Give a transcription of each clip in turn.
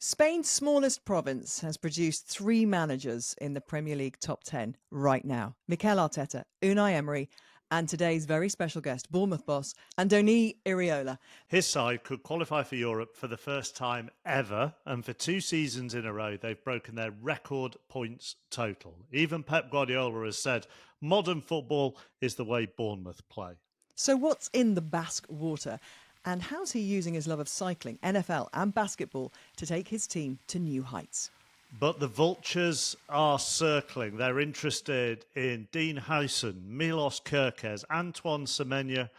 Spain's smallest province has produced 3 managers in the Premier League top 10 right now. Mikel Arteta, Unai Emery, and today's very special guest, Bournemouth boss, Andoni Iraola. His side could qualify for Europe for the first time ever, and for 2 seasons in a row, they've broken their record points total. Even Pep Guardiola has said, modern football is the way Bournemouth play. So what's in the Basque water? And how's he using his love of cycling, NFL and basketball to take his team to new heights? But the vultures are circling. They're interested in Dean Huijsen, Milos Kerkez, Antoine Semenyo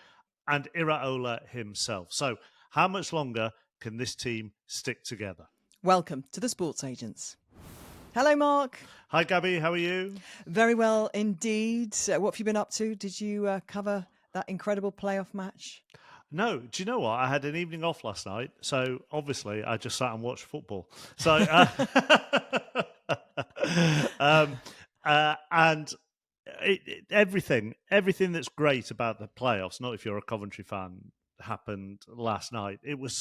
and Iraola himself. So how much longer can this team stick together? Welcome to the Sports Agents. Hello, Mark. Hi, Gabby. How are you? Very well indeed. What have you been up to? Did you cover that incredible playoff match? No, do you know what? I had an evening off last night, so obviously I just sat and watched football. So, and everything that's great about the playoffs, not if you're a Coventry fan, happened last night. It was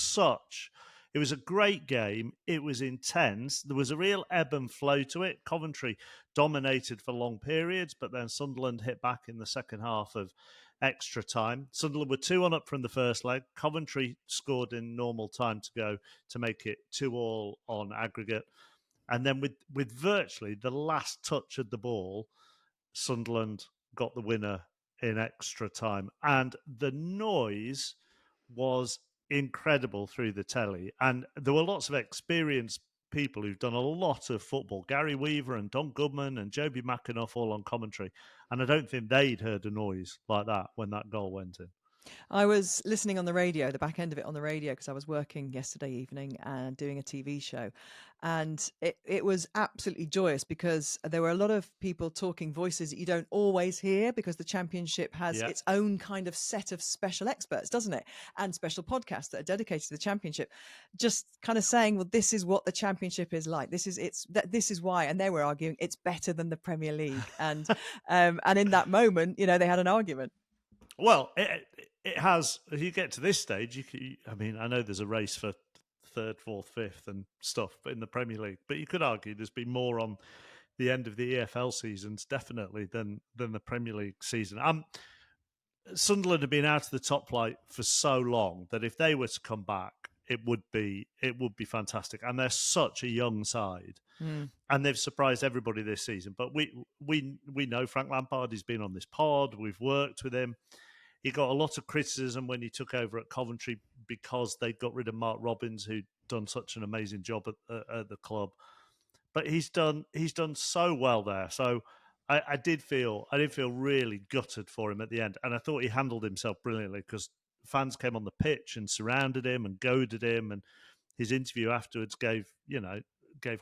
a great game. It was intense. There was a real ebb and flow to it. Coventry dominated for long periods, but then Sunderland hit back in the second half of extra time. Sunderland were 2-1 up from the first leg. Coventry scored in normal time to go to make it 2-2 on aggregate. And then with virtually the last touch of the ball, Sunderland got the winner in extra time. And the noise was incredible through the telly. And there were lots of experienced people who've done a lot of football. Gary Weaver and Don Goodman and Joby McAnuff all on commentary. And I don't think they'd heard a noise like that when that goal went in. I was listening on the radio, the back end of it on the radio, because I was working yesterday evening and doing a TV show. And it was absolutely joyous because there were a lot of people talking voices that you don't always hear because the Championship has its own kind of set of special experts, doesn't it? And special podcasts that are dedicated to the Championship, just kind of saying, well, this is what the Championship is like. This is why. And they were arguing it's better than the Premier League. And in that moment, they had an argument. Well, it has. If you get to this stage, I know there's a race for third, fourth, fifth, and stuff, but in the Premier League. But you could argue there's been more on the end of the EFL seasons, definitely, than the Premier League season. Sunderland have been out of the top flight for so long that if they were to come back, it would be fantastic. And they're such a young side, and they've surprised everybody this season. But we know Frank Lampard. He's been on this pod. We've worked with him. He got a lot of criticism when he took over at Coventry because they got rid of Mark Robins, who'd done such an amazing job at the club. But he's done so well there. So I did feel really gutted for him at the end, and I thought he handled himself brilliantly because fans came on the pitch and surrounded him and goaded him, and his interview afterwards gave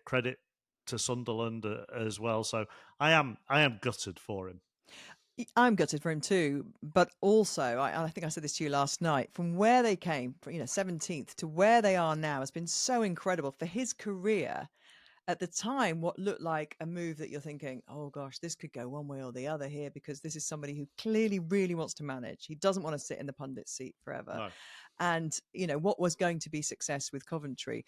credit to Sunderland as well. So I am gutted for him. I'm gutted for him too, but also I think I said this to you last night. From where they came, from 17th to where they are now, has been so incredible for his career. At the time, what looked like a move that you're thinking, oh gosh, this could go one way or the other here, because this is somebody who clearly really wants to manage. He doesn't want to sit in the pundit seat forever. No. And what was going to be success with Coventry,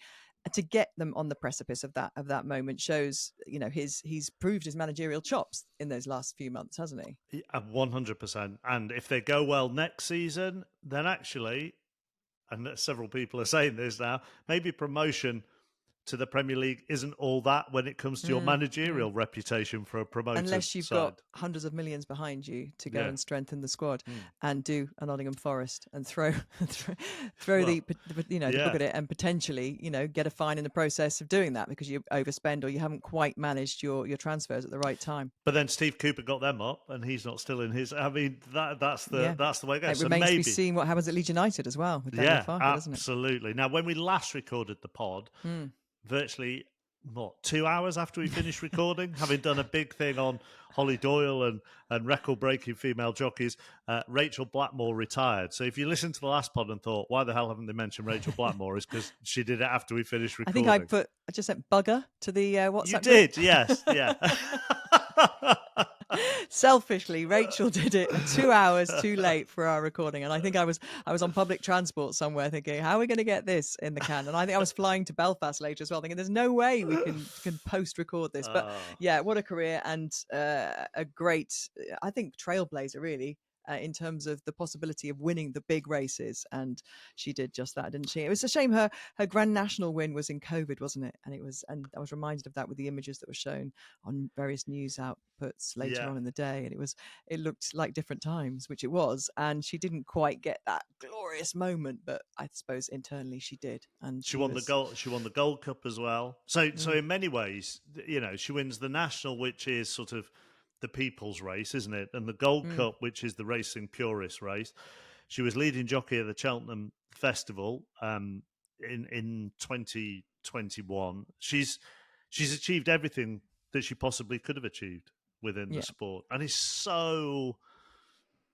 to get them on the precipice of that moment shows, he's proved his managerial chops in those last few months, hasn't he? 100%. And if they go well next season, then actually, and several people are saying this now, maybe promotion to the Premier League isn't all that when it comes to your managerial reputation for a promoted unless you've side. got hundreds of millions behind you to go and strengthen the squad and do a Nottingham Forest and throw the book at it and potentially get a fine in the process of doing that because you overspend or you haven't quite managed your transfers at the right time. But then Steve Cooper got them up and he's not still in his. I mean that's the way it goes. It remains to be seen what happens at Leeds United as well with Daniel Farke, doesn't it? Absolutely. Now when we last recorded the pod. Virtually, 2 hours after we finished recording, having done a big thing on Holly Doyle and record-breaking female jockeys, Rachael Blackmore retired. So if you listened to the last pod and thought, why the hell haven't they mentioned Rachael Blackmore, is because she did it after we finished recording. I think I just sent bugger to the WhatsApp. You did, yes, yeah. Selfishly, Rachel did it 2 hours too late for our recording, and I think I was on public transport somewhere thinking, how are we going to get this in the can? And I think I was flying to Belfast later as well, thinking there's no way we can post record this. But yeah, what a career, and a great, I think, trailblazer really. In terms of the possibility of winning the big races, and she did just that, didn't she? It was a shame her Grand National win was in COVID, wasn't it? And I was reminded of that with the images that were shown on various news outputs later on in the day, and it looked like different times, which it was, and she didn't quite get that glorious moment, but I suppose internally she did, and she won the gold. She won the Gold Cup as well. So in many ways, she wins the National, which is sort of the people's race, isn't it? And the Gold Cup, which is the racing purist race. She was leading jockey at the Cheltenham Festival in 2021. She's achieved everything that she possibly could have achieved within the sport, and is so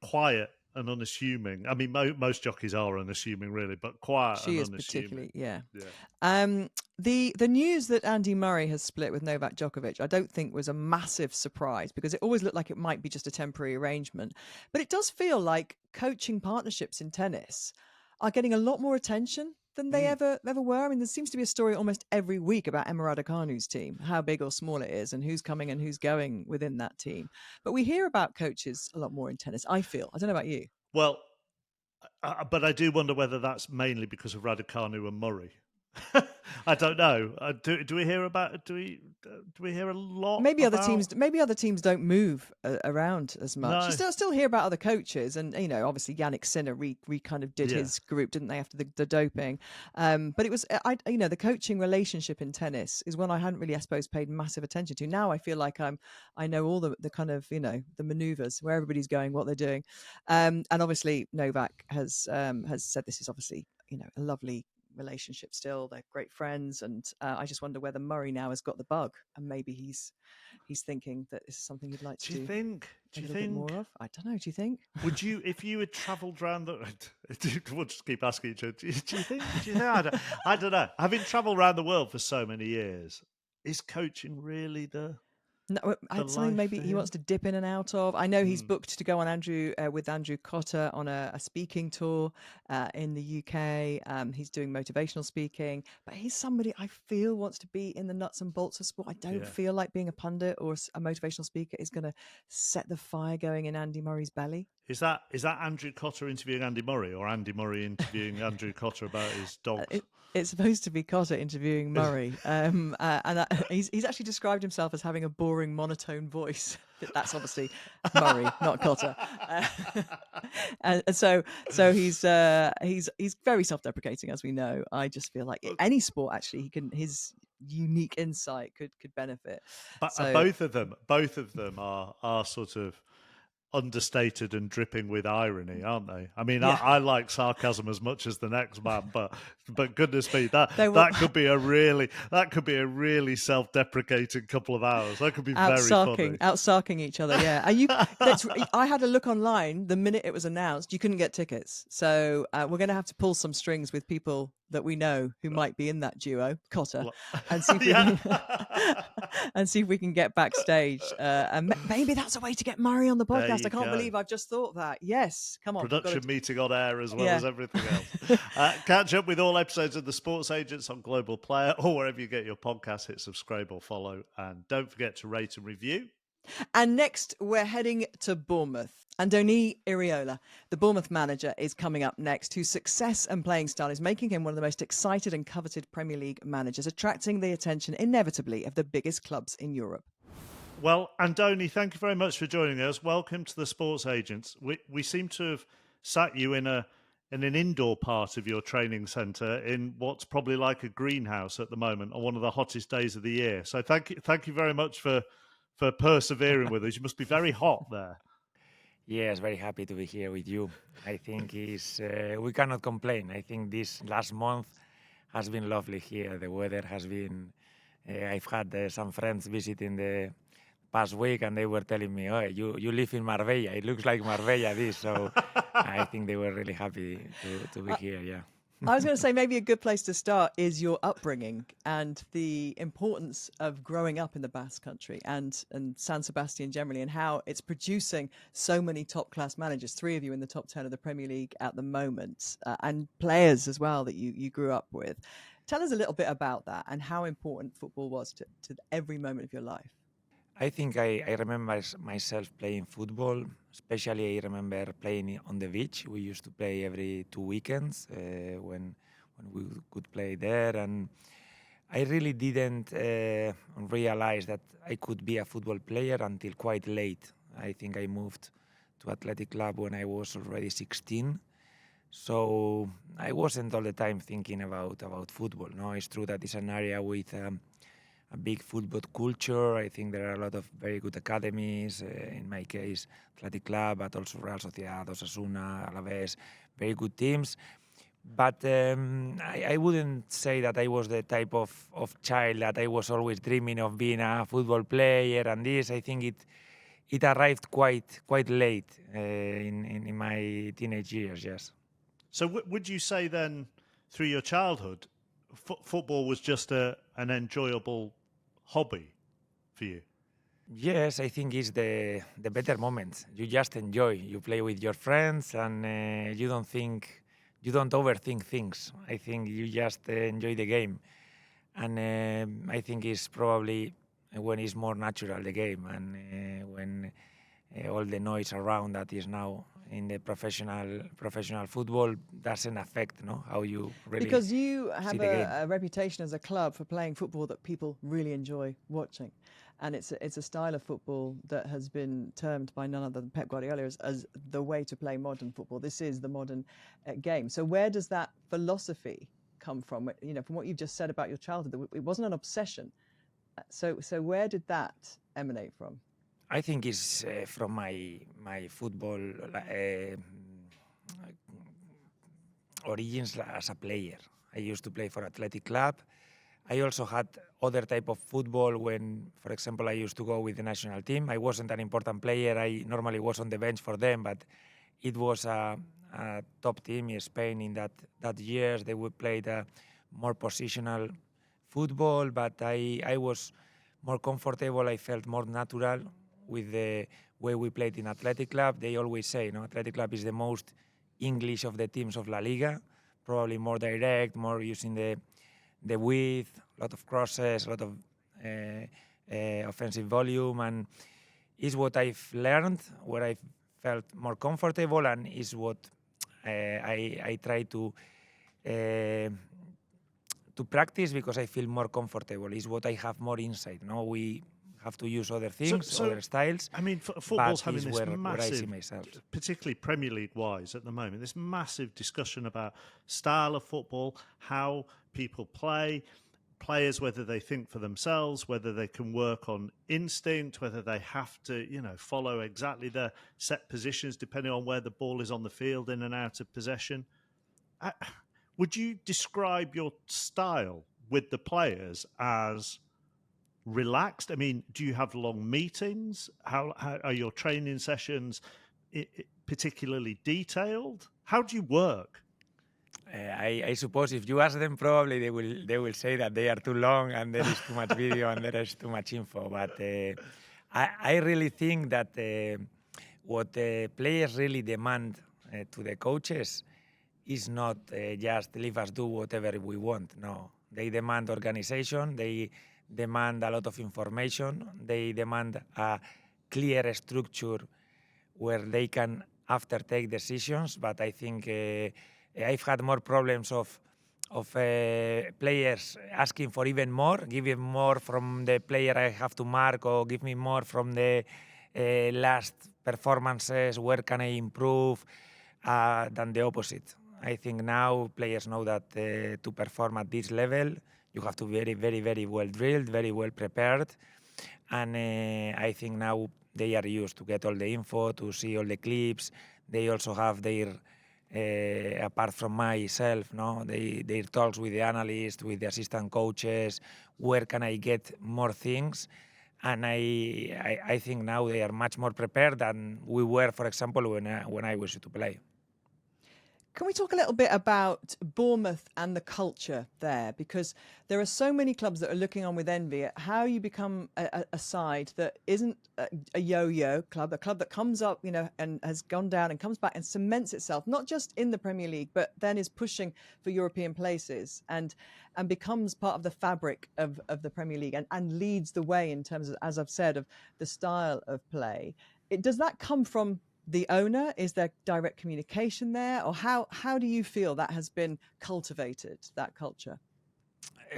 quiet and unassuming. I mean, most jockeys are unassuming, really, but quiet she and is unassuming. Particularly, The news that Andy Murray has split with Novak Djokovic, I don't think was a massive surprise, because it always looked like it might be just a temporary arrangement. But it does feel like coaching partnerships in tennis are getting a lot more attention than they ever were. I mean, there seems to be a story almost every week about Emma Raducanu's team, how big or small it is, and who's coming and who's going within that team. But we hear about coaches a lot more in tennis, I feel. I don't know about you. Well, but I do wonder whether that's mainly because of Raducanu and Murray. I don't know. Do we hear about? Do we hear a lot? Maybe other teams don't move around as much. No. You still hear about other coaches, and obviously Yannick Sinner re kind of did his group, didn't they, after the doping? But it was the coaching relationship in tennis is one I hadn't really, I suppose, paid massive attention to. Now I feel like I know all the kind of the maneuvers, where everybody's going, what they're doing, and obviously Novak has said this is obviously a lovely relationship still. They're great friends, and I just wonder whether Murray now has got the bug, and maybe he's thinking that this is something he'd like to do. Do you think more of? I don't know. Do you think? Would you, if you had travelled around the? We'll just keep asking each other. Do you think? I don't know. Having travelled around the world for so many years, is coaching really the? No, it's something maybe he wants to dip in and out of. I know he's booked to go on with Andrew Cotter on a speaking tour in the UK. He's doing motivational speaking, but he's somebody I feel wants to be in the nuts and bolts of sport. I don't feel like being a pundit or a motivational speaker is going to set the fire going in Andy Murray's belly. Is that Andrew Cotter interviewing Andy Murray, or Andy Murray interviewing Andrew Cotter about his dogs? It's supposed to be Cotter interviewing Murray, and he's actually described himself as having a boring, monotone voice. That's obviously Murray, not Cotter. And so he's very self-deprecating, as we know. I just feel like any sport, actually, his unique insight could benefit. But both of them are sort of understated and dripping with irony, aren't they? I mean, I like sarcasm as much as the next man, but goodness me, that could be a really self-deprecating couple of hours. That could be very funny. Outsarking each other, yeah. I had a look online the minute it was announced. You couldn't get tickets, so we're going to have to pull some strings with people that we know who might be in that duo, Cotter, and see if we can get backstage. And maybe that's a way to get Murray on the podcast. I can't believe I've just thought that. Yes, come on. Production meeting on air as well as everything else. Catch up with all episodes of The Sports Agents on Global Player or wherever you get your podcasts. Hit subscribe or follow. And don't forget to rate and review. And next, we're heading to Bournemouth. Andoni Iraola, the Bournemouth manager, is coming up next, whose success and playing style is making him one of the most excited and coveted Premier League managers, attracting the attention, inevitably, of the biggest clubs in Europe. Well, Andoni, thank you very much for joining us. Welcome to The Sports Agents. We seem to have sat you in an indoor part of your training centre in what's probably like a greenhouse at the moment on one of the hottest days of the year. So thank you very much for persevering with us. You must be very hot there. Yes, very happy to be here with you. I think we cannot complain. I think this last month has been lovely here. The weather has been... I've had some friends visiting the past week, and they were telling me, "Oh, you live in Marbella. It looks like Marbella, this." So I think they were really happy to be here, yeah. I was going to say maybe a good place to start is your upbringing and the importance of growing up in the Basque Country and San Sebastian generally, and how it's producing so many top-class managers, 3 of you in the top 10 of the Premier League at the moment, and players as well that you grew up with. Tell us a little bit about that and how important football was to every moment of your life. I think I remember myself playing football, especially I remember playing on the beach. We used to play every 2 weekends when we could play there, and I really didn't realize that I could be a football player until quite late. I think I moved to Athletic Club when I was already 16. So I wasn't all the time thinking about football. No, it's true that it's an area with a big football culture. I think there are a lot of very good academies. In my case, Athletic Club, but also Real Sociedad, Osasuna, Alaves, very good teams. But I wouldn't say that I was the type of child that I was always dreaming of being a football player and this. I think it arrived quite late in my teenage years, yes. So would you say then, through your childhood, football was just an enjoyable hobby for you? Yes, I think it's the better moment. You just enjoy. You play with your friends, and you don't overthink things. I think you just enjoy the game, and I think it's probably when it's more natural the game, and when all the noise around that is now in the professional football doesn't affect how you really because you see have the game. a reputation as a club for playing football that people really enjoy watching, and it's a style of football that has been termed by none other than Pep Guardiola as the way to play modern football. This is the modern game. So where does that philosophy come from? From what you've just said about your childhood, it wasn't an obsession. So where did that emanate from? I think it's from my football origins as a player. I used to play for Athletic Club. I also had other type of football when, for example, I used to go with the national team. I wasn't an important player. I normally was on the bench for them, but it was a top team in Spain in that years. They would play the more positional football, but I was more comfortable. I felt more natural with the way we played in Athletic Club. They always say, Athletic Club is the most English of the teams of La Liga, probably more direct, more using the width, a lot of crosses, a lot of offensive volume, and is what I've learned, where I felt more comfortable, and is what I try to practice because I feel more comfortable. Is what I have more insight. We have to use other things, other styles. I mean, football's having this where massive, I see myself. Particularly Premier League-wise at the moment, this massive discussion about style of football, how people play, players, whether they think for themselves, whether they can work on instinct, whether they have to, follow exactly their set positions depending on where the ball is on the field, in and out of possession. Would you describe your style with the players as relaxed? I mean, do you have long meetings? How are your training sessions particularly detailed? How do you work? I suppose if you ask them, probably they will say that they are too long and there is too much video and there is too much info. But I really think that what the players really demand to the coaches is not just leave us do whatever we want. No, they demand organization. They demand a lot of information. They demand a clear structure where they can after take decisions. But I think I've had more problems of players asking for even more, giving more from the player I have to mark, or give me more from the last performances, where can I improve, than the opposite. I think now players know that to perform at this level, you have to be very, very, very well drilled, very well prepared. And I think now they are used to get all the info, to see all the clips. They also have their, apart from myself, their talks with the analysts, with the assistant coaches, where can I get more things? And I think now they are much more prepared than we were, for example, when I was to play. Can we talk a little bit about Bournemouth and the culture there? Because there are so many clubs that are looking on with envy at how you become a side that isn't a yo-yo club, a club that comes up, and has gone down and comes back and cements itself, not just in the Premier League, but then is pushing for European places and becomes part of the fabric of the Premier League and leads the way in terms of, as I've said, of the style of play. Does that come from the owner? Is there direct communication there? Or how do you feel that has been cultivated, that culture?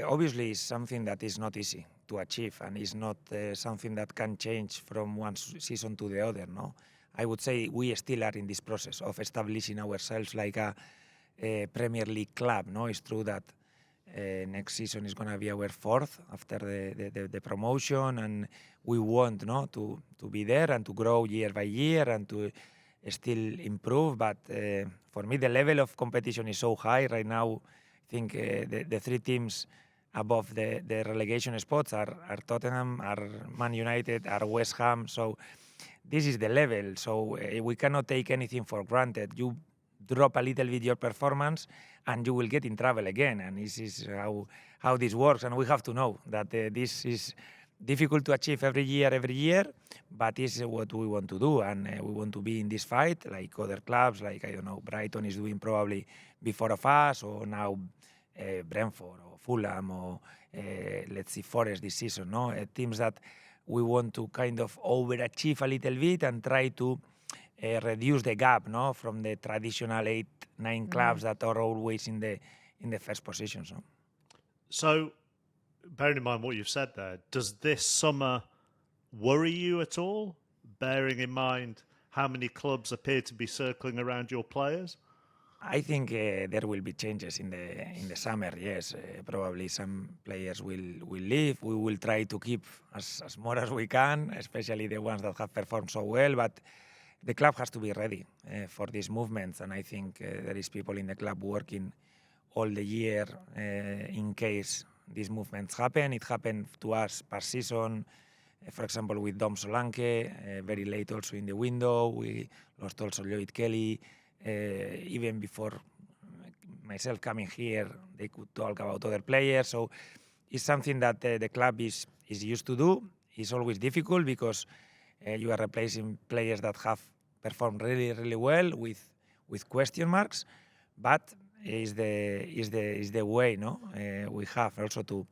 Obviously, it's something that is not easy to achieve, and it's not something that can change from one season to the other, no? I would say we still are in this process of establishing ourselves like a Premier League club, no? It's true that next season is going to be our fourth after the promotion, and we want to be there and to grow year by year and to still improve. But for me, the level of competition is so high right now. I think the three teams above the relegation spots are Tottenham, are Man United, are West Ham. So this is the level. So we cannot take anything for granted. You drop a little bit your performance and you will get in trouble again. And this is how this works. And we have to know that this is difficult to achieve every year, but this is what we want to do. And we want to be in this fight like other clubs, like, I don't know, Brighton is doing probably before of us, or now Brentford or Fulham or let's see, Forest this season. No, teams that we want to kind of overachieve a little bit and try to reduce the gap, no, from the traditional 8-9 clubs that are always in the first position. So, bearing in mind what you've said there, does this summer worry you at all? Bearing in mind how many clubs appear to be circling around your players? I think there will be changes in the summer. Yes, probably some players will leave. We will try to keep as more as we can, especially the ones that have performed so well. But the club has to be ready for these movements, and I think there is people in the club working all the year in case these movements happen. It happened to us past season, for example, with Dom Solanke, very late also in the window. We lost also Lloyd Kelly. Even before myself coming here, they could talk about other players. So it's something that the club is used to do. It's always difficult because you are replacing players that have performed really, really well with question marks, but is the way, no? We have also to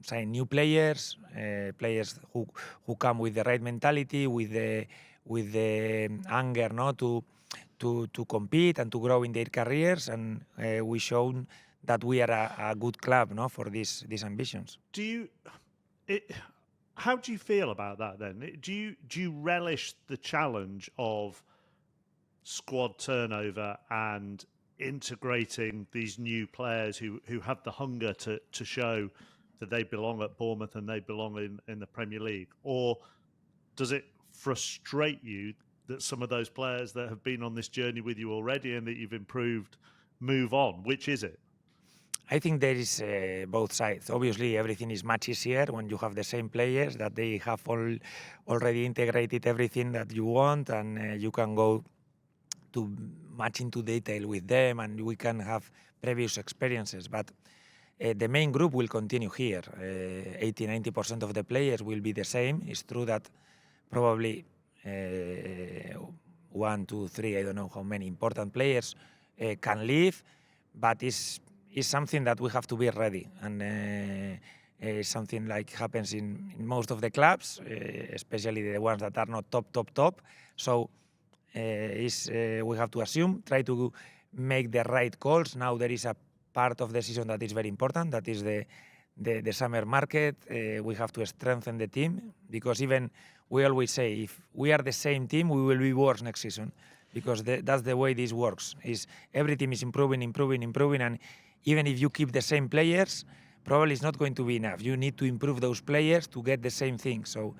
sign new players, players who come with the right mentality, with the anger, no, to compete and to grow in their careers, and we shown that we are a good club, no, for these ambitions. How do you feel about that then? Do you relish the challenge of squad turnover and integrating these new players who have the hunger to show that they belong at Bournemouth and they belong in the Premier League? Or does it frustrate you that some of those players that have been on this journey with you already and that you've improved move on? Which is it? I think there is both sides. Obviously, everything is much easier when you have the same players, that they have already integrated everything that you want, and you can go to much into detail with them, and we can have previous experiences. But the main group will continue here. 80-90% of the players will be the same. It's true that probably 1, 2, 3, I don't know how many important players can leave, but it's something that we have to be ready, and something like happens in most of the clubs, especially the ones that are not top. So we have to assume, try to make the right calls. Now there is a part of the season that is very important, that is the summer market. We have to strengthen the team, because even we always say, if we are the same team, we will be worse next season, because that's the way this works. Is every team is improving, and even if you keep the same players, probably it's not going to be enough. You need to improve those players to get the same thing. So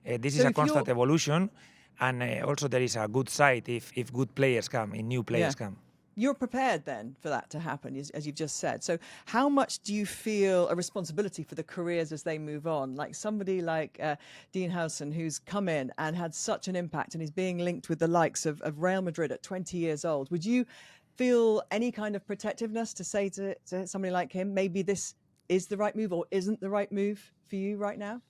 this is a constant evolution, and also there is a good side if good players come, if new players come. you're prepared then for that to happen, as you've just said. So how much do you feel a responsibility for the careers as they move on? Like somebody like Dean Huijsen, who's come in and had such an impact and he's being linked with the likes of Real Madrid at 20 years old. Would you feel any kind of protectiveness to say to somebody like him, maybe this is the right move or isn't the right move for you right now?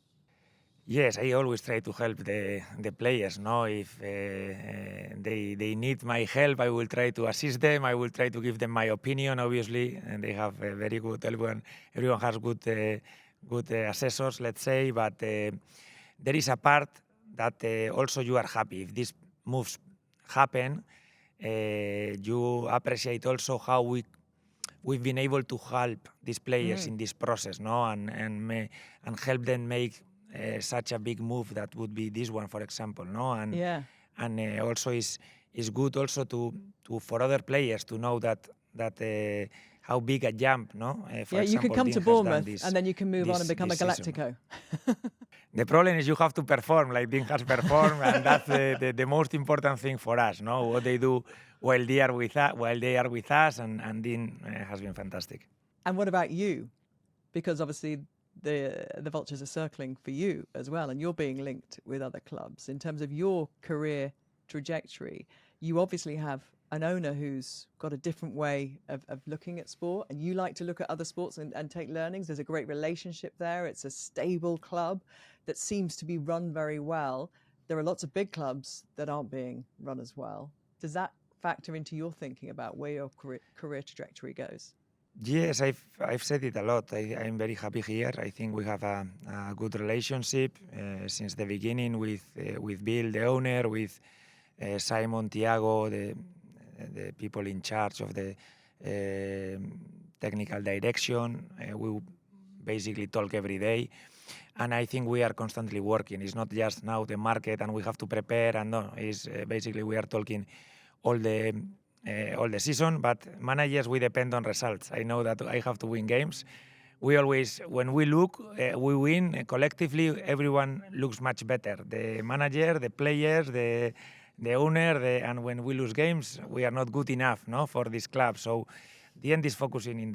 Yes, I always try to help the players. No, if they need my help, I will try to assist them. I will try to give them my opinion. Obviously, and they have very good. Everyone has good assessors, let's say. But there is a part that also you are happy if these moves happen. You appreciate also how we've been able to help these players in this process, no, and help them make such a big move that would be this one, for example, no, and also is good also to for other players to know that how big a jump, no. For you could example, come Dean to has Bournemouth done this, and then you can move on and become a season. Galactico. The problem is you have to perform like Dean has performed, and that's the most important thing for us, no? What they do while they are with us, and Dean has been fantastic. And what about you? Because obviously the vultures are circling for you as well, and you're being linked with other clubs. In terms of your career trajectory, you obviously have an owner who's got a different way of looking at sport, and you like to look at other sports and take learnings. There's a great relationship there. It's a stable club that seems to be run very well. There are lots of big clubs that aren't being run as well. Does that factor into your thinking about where your career trajectory goes? Yes, I've said it a lot. I'm very happy here. I think we have a good relationship since the beginning with Bill, the owner, with Simon, Thiago, the people in charge of the technical direction. We basically talk every day, and I think we are constantly working. It's not just now the market and we have to prepare, and no, it's basically we are talking all the season, but managers, we depend on results. I know that I have to win games. We always, when we look, we win collectively. Everyone looks much better. The manager, the players, the owner, and when we lose games, we are not good enough, no, for this club. So the end is focusing in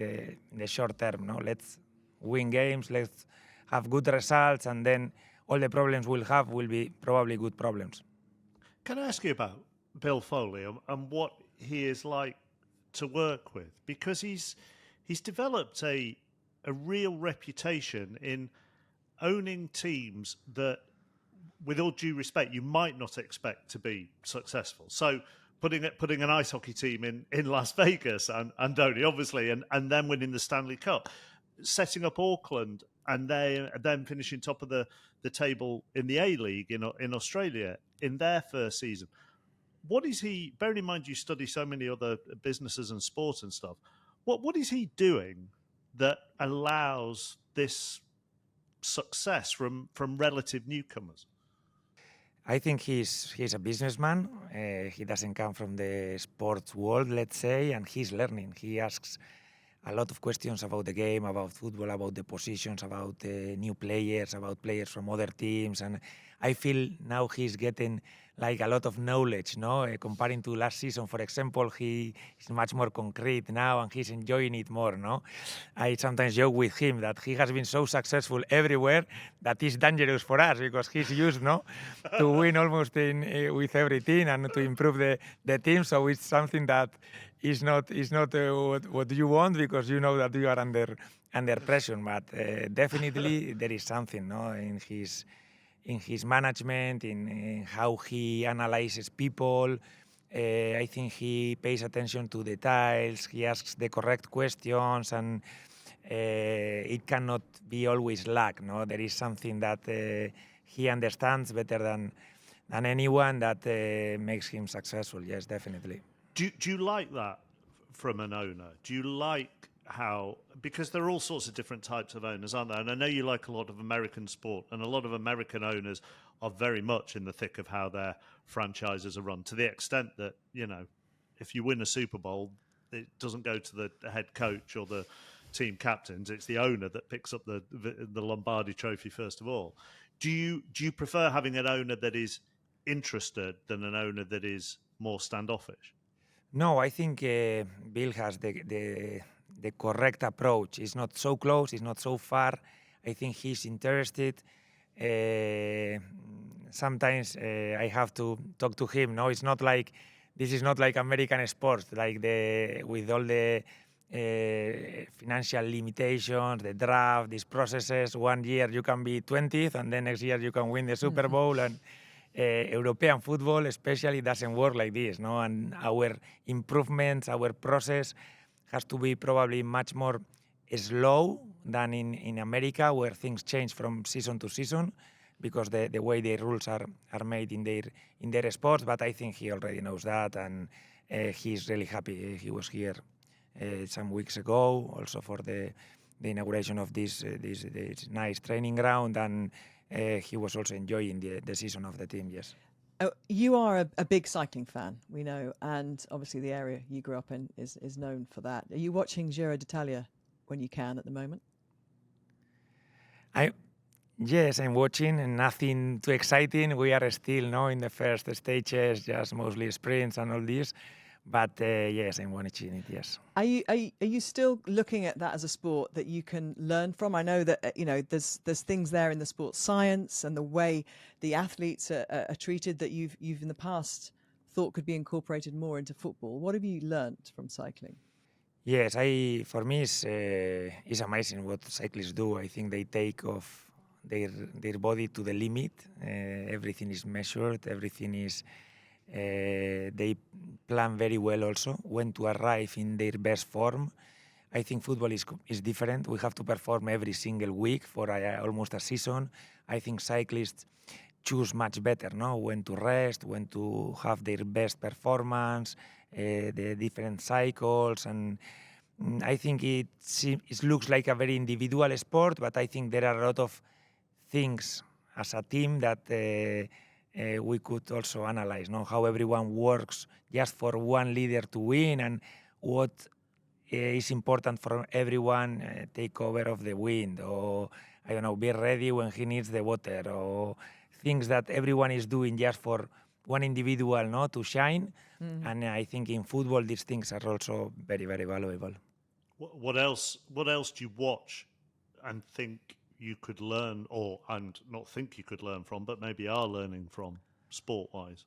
the short term. No, let's win games. Let's have good results, and then all the problems we'll have will be probably good problems. Can I ask you about Bill Foley and what he is like to work with? Because he's developed a real reputation in owning teams that, with all due respect, you might not expect to be successful. So putting an ice hockey team in Las Vegas, and Andoni, obviously, and then winning the Stanley Cup, setting up Auckland, and then finishing top of the table in the A-League in Australia in their first season. What is he, bearing in mind you study so many other businesses and sports and stuff, what is he doing that allows this success from relative newcomers? I think he's a businessman. He doesn't come from the sports world, let's say, and he's learning. He asks a lot of questions about the game, about football, about the positions, about new players, about players from other teams, and I feel now he's getting like a lot of knowledge, no? Comparing to last season, for example, he is much more concrete now and he's enjoying it more, no? I sometimes joke with him that he has been so successful everywhere that it's dangerous for us because he's used, no, to win almost with every team and to improve the team. So it's something that is not what you want because you know that you are under pressure. But definitely there is something, no, in his management, in how he analyzes people. I think he pays attention to details. He asks the correct questions, and it cannot be always luck. No, there is something that he understands better than anyone that makes him successful. Yes, definitely. Do you like that from an owner? Do you like how, because there are all sorts of different types of owners, aren't there? And I know you like a lot of American sport, and a lot of American owners are very much in the thick of how their franchises are run, to the extent that, you know, if you win a Super Bowl, it doesn't go to the head coach or the team captains. It's the owner that picks up the Lombardi trophy first of all. Do you prefer having an owner that is interested than an owner that is more standoffish? No, I think Bill has the correct approach. It's not so close, it's not so far. I think he's interested. Sometimes I have to talk to him. No, it's not like this is not like American sports, like with all the financial limitations, the draft, these processes. One year you can be 20th, and then next year you can win the Super Bowl. And European football especially doesn't work like this, no? And our improvements, our process has to be probably much more slow than in America, where things change from season to season because the way the rules are made in their sports. But I think he already knows that, and he's really happy. He was here some weeks ago also for the inauguration of this nice training ground, and he was also enjoying the season of the team, yes. Oh, you are a big cycling fan, we know, and obviously the area you grew up in is known for that. Are you watching Giro d'Italia when you can at the moment? Yes, I'm watching, and nothing too exciting. We are still in the first stages, just mostly sprints and all this. But yes, I'm watching it, yes. Are you still looking at that as a sport that you can learn from? I know that there's things there in the sports science and the way the athletes are treated that you've in the past thought could be incorporated more into football. What have you learnt from cycling? Yes, for me it's amazing what cyclists do. I think they take off their body to the limit. Everything is measured. Everything is. They plan very well also when to arrive in their best form. I think football is different. We have to perform every single week for almost a season. I think cyclists choose much better, when to rest, when to have their best performance, the different cycles, and I think it looks like a very individual sport, but I think there are a lot of things as a team that we could also analyze, how everyone works just for one leader to win, and what is important for everyone, take over of the wind, or I don't know, be ready when he needs the water, or things that everyone is doing just for one individual, to shine. And I think in football these things are also very, very valuable. What else do you watch and think you could learn, and not think you could learn from, but maybe are learning from, sport-wise?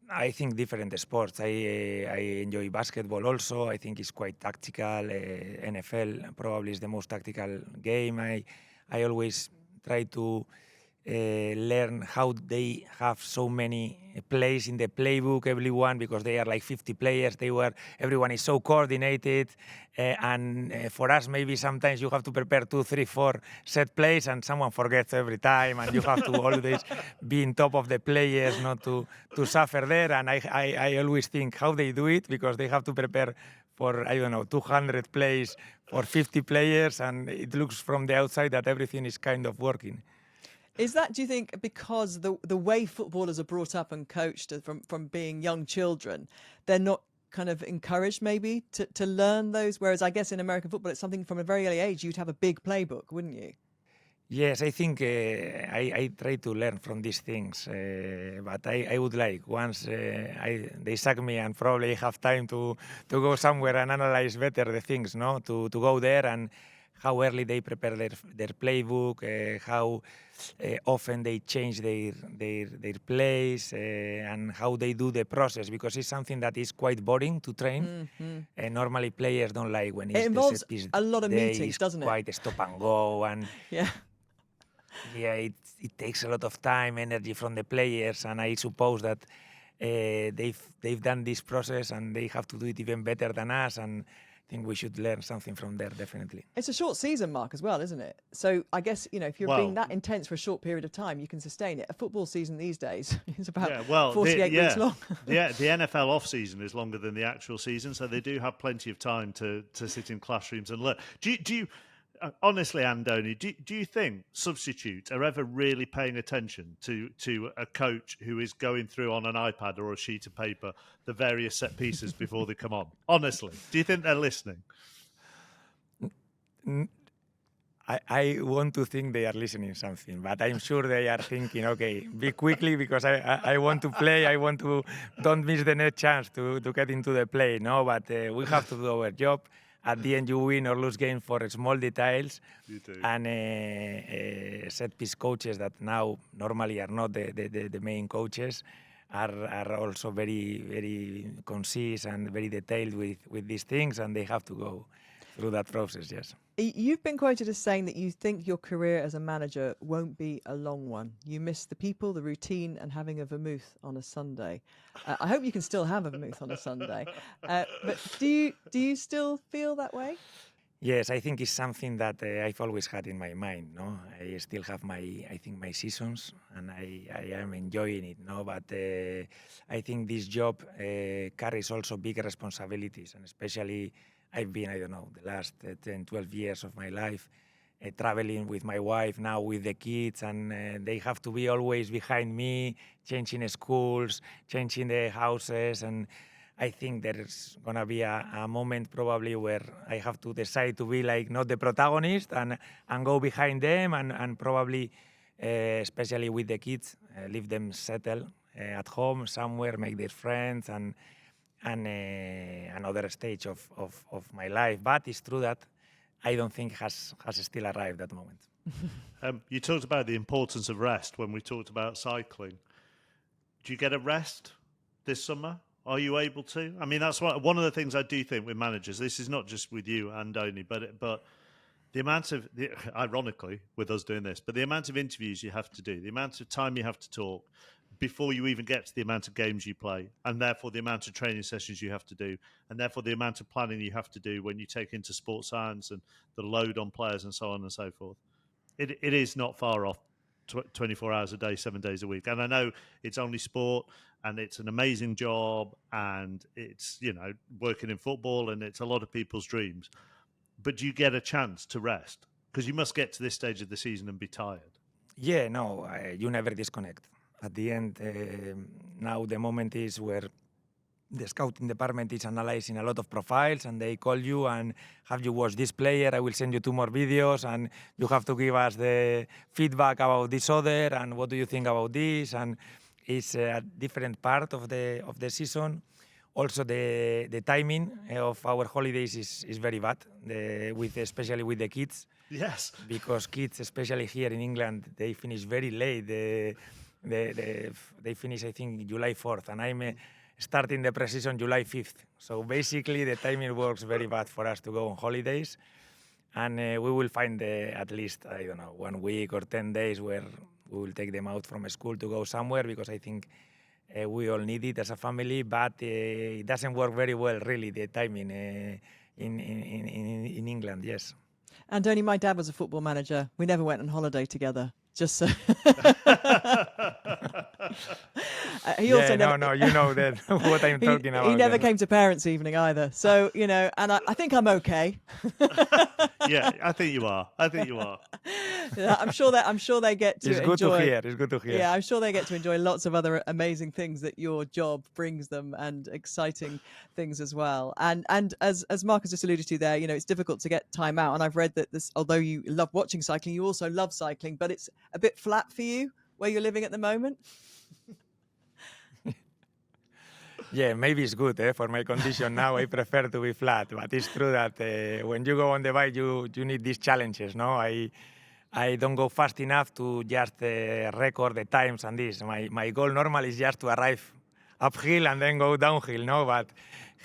I think different sports. I enjoy basketball also. I think it's quite tactical. NFL probably is the most tactical game. I always try to learn how they have so many plays in the playbook, everyone, because they are like 50 players. Everyone is so coordinated. And for us, maybe sometimes you have to prepare 2, 3, 4 set plays, and someone forgets every time, and you have to always be on top of the players, not to suffer there. And I always think how they do it, because they have to prepare for, 200 plays for 50 players, and it looks from the outside that everything is kind of working. Is that, do you think, because the way footballers are brought up and coached from being young children, they're not kind of encouraged maybe to learn those? Whereas I guess in American football, it's something from a very early age, you'd have a big playbook, wouldn't you? Yes, I think I try to learn from these things, but I would like, once they sack me and probably have time to go somewhere and analyze better the things, to go there, and how early they prepare their playbook, how often they change their plays, and how they do the process, because it's something that is quite boring to train. Normally players don't like when it involves a lot of meetings, doesn't it? Quite stop and go, and yeah, it takes a lot of time, energy from the players, and I suppose that they've done this process and they have to do it even better than us, and I think we should learn something from there, definitely. It's a short season, Mark, as well, isn't it? So I guess, if you're being that intense for a short period of time, you can sustain it. A football season these days is about 48 weeks long. The NFL off-season is longer than the actual season, so they do have plenty of time to sit in classrooms and learn. Do you honestly, Andoni, do you think substitutes are ever really paying attention to a coach who is going through on an iPad or a sheet of paper the various set pieces before they come on? Honestly, do you think they're listening? I want to think they are listening something, but I'm sure they are thinking, okay, be quickly because I want to play. I want to don't miss the next chance to get into the play. No, but we have to do our job. At the end, you win or lose game for small details. You do. And set piece coaches that now normally are not the main coaches are also very, very concise and very detailed with these things, and they have to go through that process, yes. You've been quoted as saying that you think your career as a manager won't be a long one. You miss the people, the routine, and having a vermouth on a Sunday. I hope you can still have a vermouth on a Sunday. But do you still feel that way? Yes, I think it's something that I've always had in my mind. No, I still have my seasons, and I am enjoying it. No, but I think this job carries also big responsibilities, and especially I've been, I don't know, the last 10, 12 years of my life traveling with my wife, now with the kids, and they have to be always behind me, changing schools, changing the houses, and I think there's going to be a moment probably where I have to decide to be like not the protagonist and go behind them and probably, especially with the kids, leave them settle at home somewhere, make their friends and another stage of my life. But it's true that I don't think has still arrived that moment. You talked about the importance of rest when we talked about cycling. Do you get a rest this summer? Are you able to? I mean, that's one of the things I do think with managers. This is not just with you, Andoni, but the amount of, ironically, with us doing this, but the amount of interviews you have to do, the amount of time you have to talk before you even get to the amount of games you play, and therefore the amount of training sessions you have to do, and therefore the amount of planning you have to do when you take into sports science and the load on players and so on and so forth. It is not far off 24 hours a day, 7 days a week. And I know it's only sport and it's an amazing job and it's, working in football and it's a lot of people's dreams. But do you get a chance to rest? Because you must get to this stage of the season and be tired. Yeah, no, you never disconnect. At the end, now the moment is where the scouting department is analyzing a lot of profiles and they call you and have you watched this player? I will send you 2 more videos and you have to give us the feedback about this other and what do you think about this? And it's a different part of the season. Also, the timing of our holidays is very bad, especially with the kids. Yes. Because kids, especially here in England, they finish very late. They finish, I think, July 4th, and I'm starting the pre-season July 5th. So basically, the timing works very bad for us to go on holidays. And we will find at least, 1 week or 10 days where we will take them out from school to go somewhere because I think we all need it as a family, but it doesn't work very well, really, the timing in England, yes. Andoni, my dad was a football manager. We never went on holiday together. Just so. You know that what I'm talking about. He never came to parents' evening either. So, and I think I'm okay. Yeah, I think you are. Yeah, I'm sure they get to enjoy. It's good to hear. Yeah, I'm sure they get to enjoy lots of other amazing things that your job brings them and exciting things as well. And as Mark has just alluded to there, it's difficult to get time out. And I've read that although you love watching cycling, you also love cycling, but it's a bit flat for you where you're living at the moment. Yeah, maybe it's good for my condition now. I prefer to be flat, but it's true that when you go on the bike, you need these challenges. No, I don't go fast enough to just record the times and this. My goal normally is just to arrive uphill and then go downhill. No, but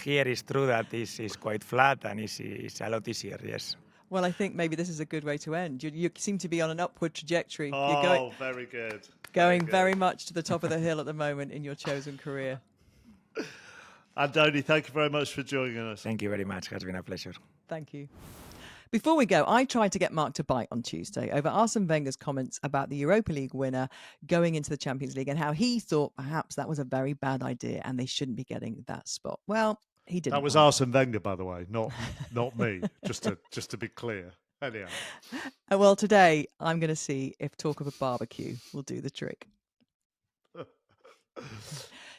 here it's true that it's quite flat and it's a lot easier. Yes. Well, I think maybe this is a good way to end. You seem to be on an upward trajectory. Oh, very good. Very much to the top of the hill at the moment in your chosen career. Andoni, thank you very much for joining us. Thank you very much. It has been a pleasure. Thank you. Before we go, I tried to get Mark to bite on Tuesday over Arsene Wenger's comments about the Europa League winner going into the Champions League and how he thought perhaps that was a very bad idea and they shouldn't be getting that spot. Well, he didn't. That was Arsene Wenger, by the way, not me. Just to be clear. Anyhow. Well, today I'm going to see if talk of a barbecue will do the trick.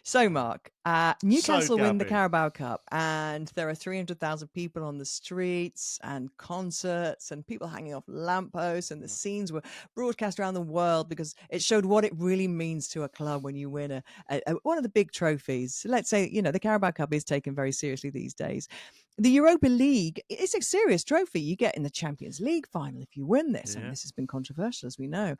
So, Mark, Newcastle win the Gabby. Carabao Cup, and there are 300,000 people on the streets and concerts and people hanging off lampposts, and the scenes were broadcast around the world because it showed what it really means to a club when you win one of the big trophies. Let's say, the Carabao Cup is taken very seriously these days. The Europa League is a serious trophy you get in the Champions League final if you win this. Yeah. And this has been controversial, as we know.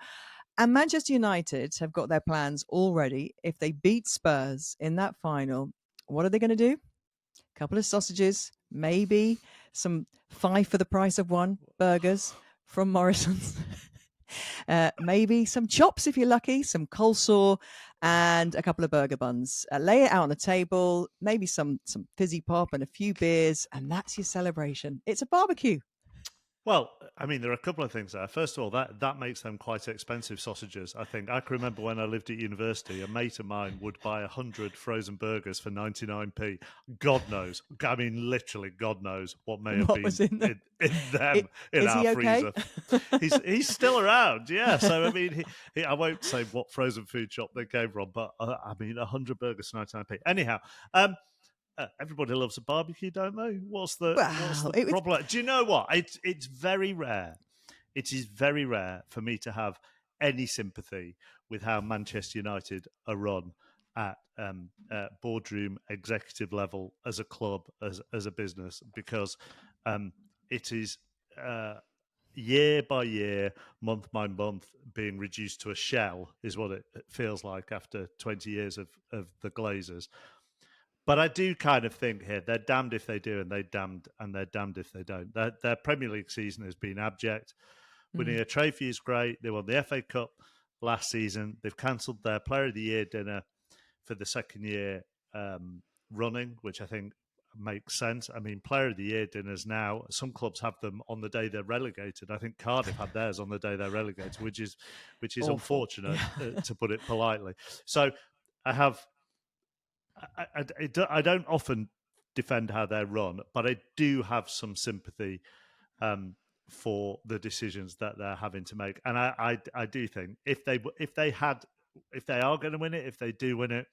And Manchester United have got their plans already. If they beat Spurs in that final, what are they going to do? A couple of sausages, maybe some 5 for the price of 1 burgers from Morrison's. Maybe some chops if you're lucky, some coleslaw, and a couple of burger buns. Lay it out on the table, maybe some fizzy pop and a few beers, and that's your celebration. It's a barbecue. Well, I mean, there are a couple of things there. First of all, that makes them quite expensive sausages. I think I can remember when I lived at university, a mate of mine would buy 100 frozen burgers for 99p. God knows, I mean, literally, God knows what may have been in our freezer. He's still around, yeah. So I mean, I won't say what frozen food shop they came from, but I mean, 100 burgers for 99p. Anyhow. Everybody loves a barbecue, don't they? What's the problem? Do you know what? It's very rare. It is very rare for me to have any sympathy with how Manchester United are run at boardroom executive level as a club, as a business, because it is year by year, month by month, being reduced to a shell is what it feels like after 20 years of the Glazers. But I do kind of think here they're damned if they do, and they're damned if they don't. Their Premier League season has been abject. Winning a trophy is great. They won the FA Cup last season. They've cancelled their Player of the Year dinner for the second year running, which I think makes sense. I mean, Player of the Year dinners now, some clubs have them on the day they're relegated. I think Cardiff had theirs on the day they're relegated, which is unfortunate, to put it politely. So I don't often defend how they're run, but I do have some sympathy for the decisions that they're having to make. And I do think if they are going to win it, if they do win it,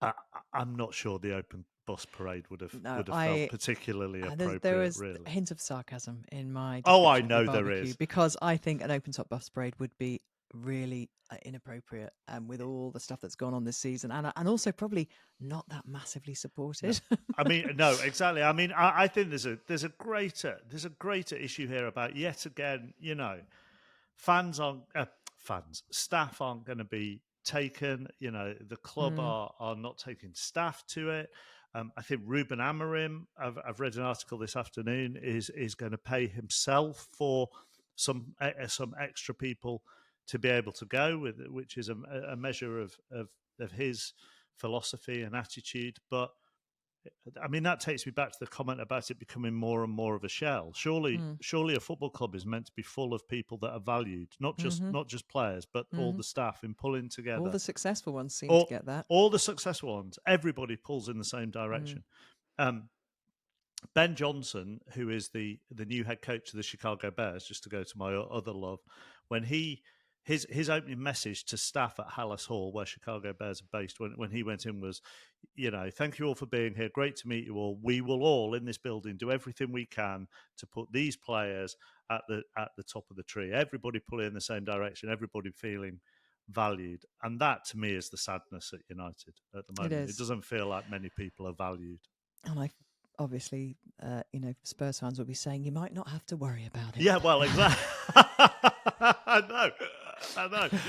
I'm not sure the open bus parade would have felt particularly appropriate. There was really a hint of sarcasm in my I know there is, because I think an open top bus parade would be really inappropriate with all the stuff that's gone on this season, and also probably not that massively supported. No. I mean, no, exactly. I mean, I think there's a greater issue here about, yet again, staff aren't going to be taken. The club are not taking staff to it. I think Ruben Amorim, I've read an article this afternoon, is going to pay himself for some extra people to be able to go with it, which is a measure of his philosophy and attitude. But I mean, that takes me back to the comment about it becoming more and more of a shell. Surely a football club is meant to be full of people that are valued, not just players, but all the staff in pulling together. All the successful ones seem to get that. All the successful ones, everybody pulls in the same direction. Ben Johnson, who is the new head coach of the Chicago Bears, just to go to my other love, when his opening message to staff at Hallis Hall, where Chicago Bears are based, when he went in was, thank you all for being here. Great to meet you all. We will all in this building do everything we can to put these players at the top of the tree. Everybody pulling in the same direction. Everybody feeling valued. And that, to me, is the sadness at United at the moment. It doesn't feel like many people are valued. And obviously, Spurs fans will be saying you might not have to worry about it. Yeah, well, exactly. I know.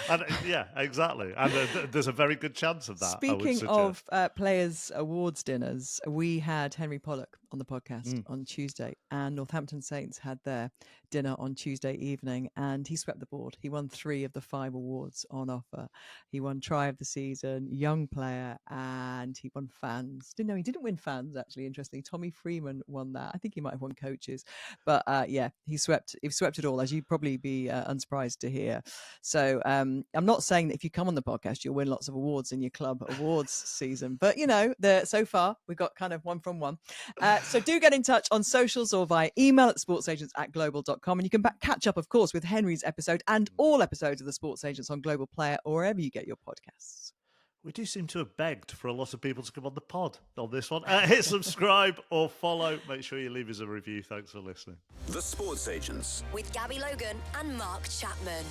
And, yeah, exactly. And there's a very good chance of that. Speaking of players' awards dinners, we had Henry Pollock on the podcast on Tuesday, and Northampton Saints had their dinner on Tuesday evening, and he swept the board. He won 3 of the 5 awards on offer. He won Try of the Season, Young Player, and he won Fans. He didn't win Fans, actually, interestingly. Tommy Freeman won that. I think he might have won Coaches. But yeah, he swept it all, as you'd probably be unsurprised to hear. So I'm not saying that if you come on the podcast, you'll win lots of awards in your club awards season. But, so far, we've got kind of one from one. So do get in touch on socials or via email at sportsagents@global.com. And you can catch up, of course, with Henry's episode and all episodes of the Sports Agents on Global Player or wherever you get your podcasts. We do seem to have begged for a lot of people to come on the pod on this one. Hit subscribe or follow. Make sure you leave us a review. Thanks for listening. The Sports Agents with Gabby Logan and Mark Chapman.